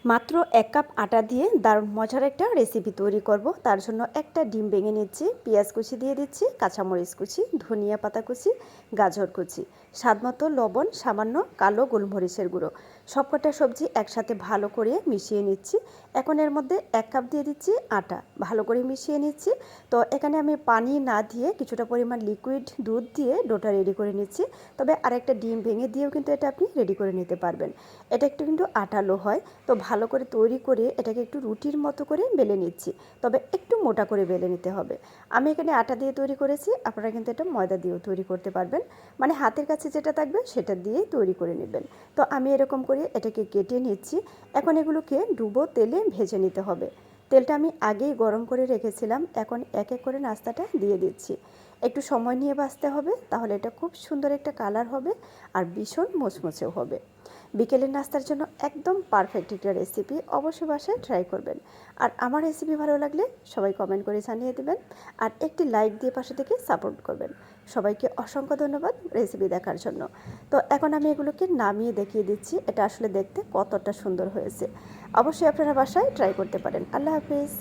মাত্র 1 কাপ আটা দিয়ে দারুণ মজার একটা রেসিপি তৈরি করব। তার জন্য একটা ডিম ভেঙে নিচ্ছি, পেঁয়াজ কুচি দিয়ে দিচ্ছি, কাঁচামরিচ কুচি, ধনিয়া পাতা কুচি, গাজর কুচি, স্বাদমতো লবণ, সামান্য কালো গোলমরিচের গুঁড়ো। সবকটা সবজি একসাথে ভালো করে মিশিয়ে নিচ্ছি। এখন এর মধ্যে 1 কাপ দিয়ে দিচ্ছি আটা, ভালো করে মিশিয়ে নিচ্ছি। তো এখানে আমি পানি না দিয়ে কিছুটা পরিমাণ লিকুইড দুধ দিয়ে ডোটা রেডি করে নিচ্ছি। তবে আরেকটা ডিম ভেঙে দিয়েও কিন্তু এটা আপনি রেডি করে নিতে পারবেন। এটা একটু কিন্তু আটালো হয়। তো ভালো করে তৈরি করে এটাকে একটু রুটির মতো করে বেলে নিচ্ছি। তবে একটু মোটা করে বেলে নিতে হবে। আমি এখানে আটা দিয়ে তৈরি করেছি, আপনারা কিন্তু এটা ময়দা দিয়েও তৈরি করতে পারবেন। মানে হাতের কাছে যেটা থাকবে সেটা দিয়েই তৈরি করে নেবেন। তো আমি এরকম করে এটাকে কেটে নিচ্ছি। এখন এগুলোকে ডুবো তেলে ভেজে নিতে হবে। তেলটা আমি আগেই গরম করে রেখেছিলাম। এখন এক এক করে নাস্তাটা দিয়ে দিচ্ছি। একটু সময় নিয়ে ভাজতে হবে, তাহলে এটা খুব সুন্দর একটা কালার হবে আর ভীষণ মুচমুচেও হবে। বিকেলের নাস্তার জন্য একদম পারফেক্ট একটা রেসিপি, অবশ্যই বাসায় ট্রাই করবেন। আর আমার রেসিপি ভালো লাগলে সবাই কমেন্ট করে জানিয়ে দেবেন আর একটি লাইক দিয়ে পাশে থেকে সাপোর্ট করবেন। সবাইকে অসংখ্য ধন্যবাদ রেসিপি দেখার জন্য। তো এখন আমি এগুলোকে নামিয়ে দেখিয়ে দিচ্ছি এটা আসলে দেখতে কতটা সুন্দর হয়েছে। অবশ্যই আপনারা বাসায় ট্রাই করতে পারেন। আল্লাহ হাফিজ।